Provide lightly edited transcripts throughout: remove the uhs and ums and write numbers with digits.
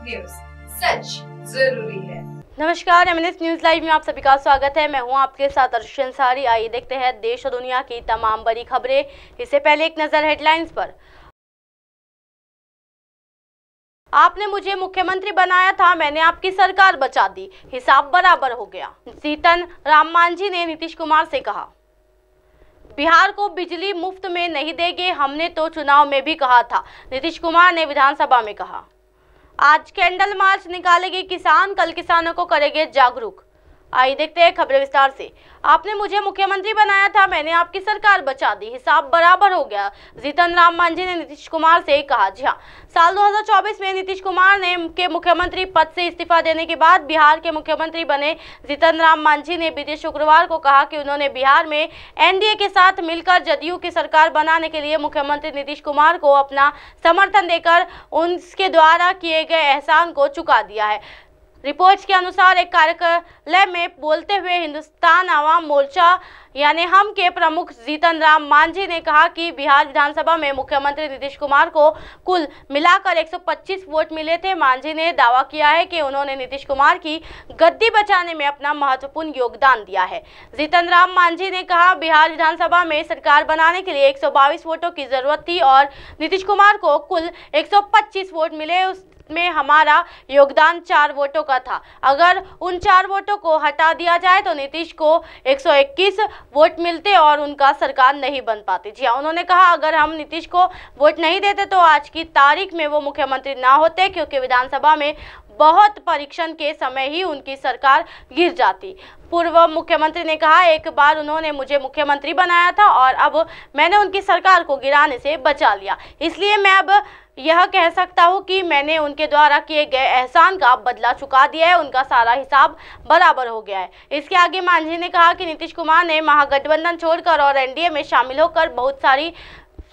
News, सच जरूरी है। नमस्कार, एमएनएस न्यूज लाइव में आप सभी का स्वागत है। मैं हूं आपके साथ अर्शी अंसारी। आइए देखते हैं देश और दुनिया की तमाम बड़ी खबरें। इससे पहले एक नजर हेडलाइंस पर। आपने मुझे मुख्यमंत्री बनाया था, मैंने आपकी सरकार बचा दी, हिसाब बराबर हो गया। जीतन राम मांझी ने नीतीश कुमार से कहा, बिहार को बिजली मुफ्त में नहीं देंगे, हमने तो चुनाव में भी कहा था। नीतीश कुमार ने विधानसभा में कहा। आज कैंडल मार्च निकालेंगे किसान, कल किसानों को करेंगे जागरूक। आइए देखते हैं खबरें विस्तार से। आपने मुझे मुख्यमंत्री बनाया था, मैंने आपकी सरकार बचा दी, हिसाब बराबर हो गया। जीतन राम मांझी ने नीतीश कुमार से कहा। जी हाँ, साल 2024 में नीतीश कुमार ने के मुख्यमंत्री पद से इस्तीफा देने के बाद बिहार के मुख्यमंत्री बने जीतन राम मांझी ने बीते शुक्रवार को कहा कि उन्होंने बिहार में एनडीए के साथ मिलकर जदयू की सरकार बनाने के लिए मुख्यमंत्री नीतीश कुमार को अपना समर्थन देकर उनके द्वारा किए गए एहसान को चुका दिया है। रिपोर्ट्स के अनुसार एक कार्यालय में बोलते हुए हिंदुस्तान आवाम मोर्चा यानी हम के प्रमुख जीतन राम मांझी ने कहा कि बिहार विधानसभा में मुख्यमंत्री नीतीश कुमार को कुल मिलाकर 125 वोट मिले थे। मांझी ने दावा किया है कि उन्होंने नीतीश कुमार की गद्दी बचाने में अपना महत्वपूर्ण योगदान दिया है। जीतन राम मांझी ने कहा, बिहार विधानसभा में सरकार बनाने के लिए 122 वोटों की जरूरत थी और नीतीश कुमार को कुल 125 वोट मिले। में हमारा योगदान 4 वोटों का था। अगर उन 4 वोटों को हटा दिया जाए तो नीतीश को 121 वोट मिलते और उनका सरकार नहीं बन पाती। जी हाँ, उन्होंने कहा, अगर हम नीतीश को वोट नहीं देते तो आज की तारीख में वो मुख्यमंत्री ना होते, क्योंकि विधानसभा में बहुत परीक्षण के समय ही उनकी सरकार गिर जाती। पूर्व मुख्यमंत्री ने कहा, एक बार उन्होंने मुझे मुख्यमंत्री बनाया था और अब मैंने उनकी सरकार को गिराने से बचा लिया, इसलिए मैं अब यह कह सकता हूं कि मैंने उनके द्वारा किए गए एहसान का बदला चुका दिया है, उनका सारा हिसाब बराबर हो गया है। इसके आगे मांझी ने कहा कि नीतीश कुमार ने महागठबंधन छोड़कर और एनडीए में शामिल होकर बहुत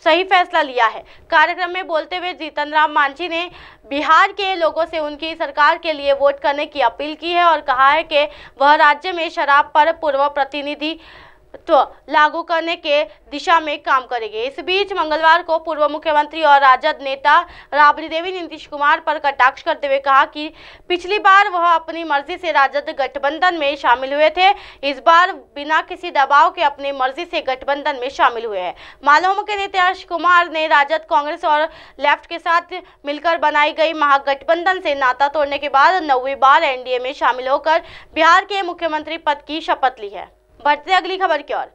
सही फैसला लिया है। कार्यक्रम में बोलते हुए जीतन राम मांझी ने बिहार के लोगों से उनकी सरकार के लिए वोट करने की अपील की है और कहा है कि वह राज्य में शराब पर पूर्व प्रतिनिधि तो लागू करने के दिशा में काम करेंगे। इस बीच मंगलवार को पूर्व मुख्यमंत्री और राजद नेता राबड़ी देवी ने नीतीश कुमार पर कटाक्ष करते हुए कहा कि पिछली बार वह अपनी मर्जी से राजद गठबंधन में शामिल हुए थे, इस बार बिना किसी दबाव के अपनी मर्जी से गठबंधन में शामिल हुए हैं। मालूम के नीतीश कुमार ने राजद, कांग्रेस और लेफ्ट के साथ मिलकर बनाई गई महागठबंधन से नाता तोड़ने के बाद 9वीं बार एनडीए में शामिल होकर बिहार के मुख्यमंत्री पद की शपथ ली है। बढ़ते अगली खबर की ओर।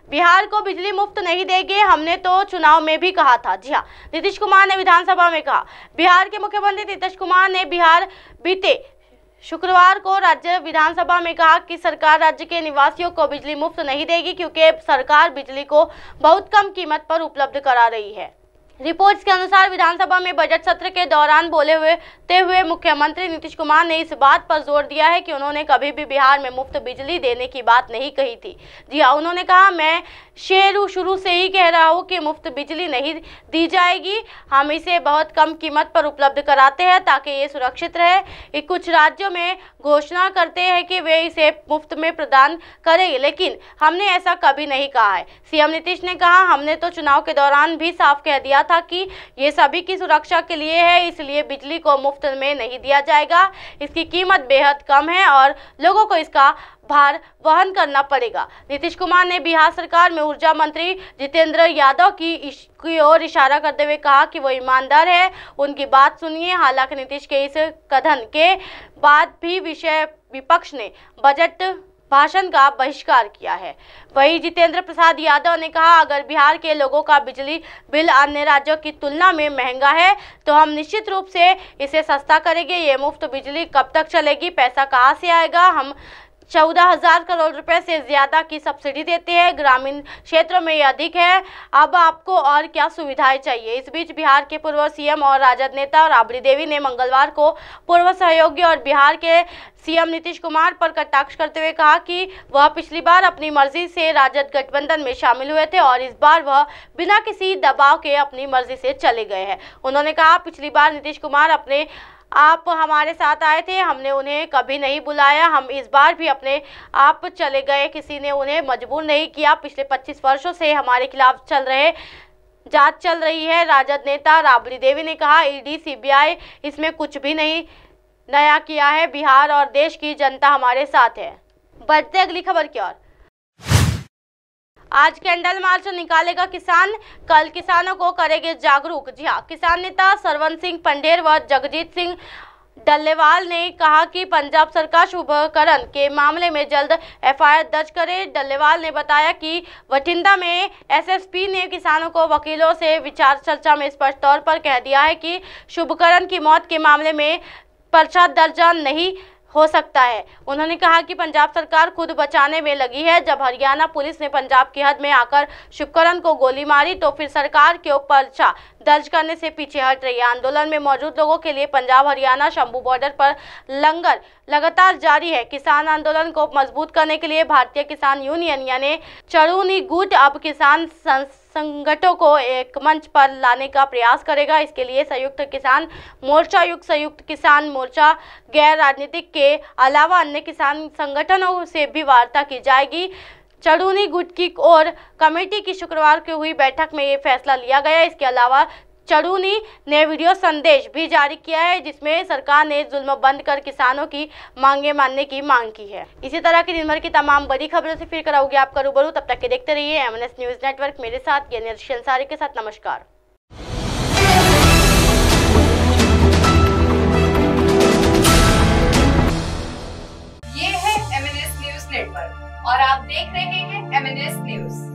बिहार को बिजली मुफ्त नहीं देंगे, हमने तो चुनाव में भी कहा था। जी हाँ, नीतीश कुमार ने विधानसभा में कहा। बिहार के मुख्यमंत्री नीतीश कुमार ने बीते शुक्रवार को राज्य विधानसभा में कहा कि सरकार राज्य के निवासियों को बिजली मुफ्त नहीं देगी, क्योंकि सरकार बिजली को बहुत कम कीमत पर उपलब्ध करा रही है। रिपोर्ट्स के अनुसार विधानसभा में बजट सत्र के दौरान बोलते हुए मुख्यमंत्री नीतीश कुमार ने इस बात पर जोर दिया है कि उन्होंने कभी भी बिहार में मुफ्त बिजली देने की बात नहीं कही थी। जी हाँ, उन्होंने कहा, मैं शुरू से ही कह रहा हूँ कि मुफ्त बिजली नहीं दी जाएगी, हम इसे बहुत कम कीमत पर उपलब्ध कराते हैं ताकि ये सुरक्षित रहे। कुछ राज्यों में घोषणा करते हैं कि वे इसे मुफ्त में प्रदान करेंगे, लेकिन हमने ऐसा कभी नहीं कहा है। सीएम नीतीश ने कहा, हमने तो चुनाव के दौरान भी साफ कह दिया था कि ये सभी की सुरक्षा के लिए है, इसलिए बिजली को मुफ्त में नहीं दिया जाएगा। इसकी कीमत बेहद कम है और लोगों को इसका भार वहन करना पड़ेगा। नीतीश कुमार ने बिहार सरकार में ऊर्जा मंत्री जितेंद्र यादव की ओर इशारा करते हुए कहा कि वो ईमानदार है, उनकी बात सुनिए। हालांकि नीतीश के इस कथन के बाद भी विपक्ष ने बजट भाषण का बहिष्कार किया है। वहीं जितेंद्र प्रसाद यादव ने कहा, अगर बिहार के लोगों का बिजली बिल अन्य राज्यों की तुलना में महंगा है तो हम निश्चित रूप से इसे सस्ता करेंगे। ये मुफ्त बिजली कब तक चलेगी, पैसा कहां से आएगा? हम 14,000 करोड़ रुपए से ज्यादा की सब्सिडी देते हैं, ग्रामीण क्षेत्रों में यह अधिक है। अब आपको और क्या सुविधाएं चाहिए? इस बीच बिहार के पूर्व सीएम और राजद नेता राबड़ी देवी ने मंगलवार को पूर्व सहयोगी और बिहार के सीएम नीतीश कुमार पर कटाक्ष करते हुए कहा कि वह पिछली बार अपनी मर्जी से राजद गठबंधन में शामिल हुए थे और इस बार वह बिना किसी दबाव के अपनी मर्जी से चले गए हैं। उन्होंने कहा, पिछली बार नीतीश कुमार अपने आप हमारे साथ आए थे, हमने उन्हें कभी नहीं बुलाया, हम इस बार भी अपने आप चले गए, किसी ने उन्हें मजबूर नहीं किया। पिछले 25 वर्षों से हमारे खिलाफ चल रहे जांच चल रही है। राजद नेता राबड़ी देवी ने कहा, ईडी सीबीआई इसमें कुछ भी नहीं नया किया है। बिहार और देश की जनता हमारे साथ है। बढ़ते अगली खबर की ओर। आज कैंडल मार्च निकालेगा किसान, कल किसानों को करेंगे जागरूक। जी हाँ, किसान नेता सरवन सिंह पंडेर व जगजीत सिंह डल्लेवाल ने कहा कि पंजाब सरकार शुभकरण के मामले में जल्द एफआईआर दर्ज करे। डल्लेवाल ने बताया कि बठिंडा में एसएसपी ने किसानों को वकीलों से विचार चर्चा में स्पष्ट तौर पर कह दिया है कि शुभकरण की मौत के मामले में पर्चा दर्ज नहीं हो सकता है। उन्होंने कहा कि पंजाब सरकार खुद बचाने में लगी है। जब हरियाणा पुलिस ने पंजाब की हद में आकर शुभकरण को गोली मारी तो फिर सरकार क्यों पर्चा दर्ज करने से पीछे हट रही है। आंदोलन में मौजूद लोगों के लिए पंजाब हरियाणा शंभू बॉर्डर पर लंगर लगातार जारी है। किसान आंदोलन को मजबूत करने के लिए भारतीय किसान यूनियन यानी चरूनी गुट अब किसान संगठनों को एक मंच पर लाने का प्रयास करेगा। इसके लिए संयुक्त किसान मोर्चा, संयुक्त किसान मोर्चा, गैर राजनीतिक के अलावा अन्य किसान संगठनों से भी वार्ता की जाएगी। चरूनी गुट की और कमेटी की शुक्रवार को हुई बैठक में ये फैसला लिया गया। इसके अलावा चरूनी ने वीडियो संदेश भी जारी किया है जिसमें सरकार ने जुल्म बंद कर किसानों की मांगे मानने की मांग की है। इसी तरह की दिन भर की तमाम बड़ी खबरों से फिर कराऊंगी आपका रूबरू। तब तक के देखते रहिए एमएनएस न्यूज नेटवर्क। मेरे साथ ये निर्शल अंसारी के साथ नमस्कार। ये है एमएनएस न्यूज नेटवर्क और आप देख रहे हैं एमएनएस न्यूज।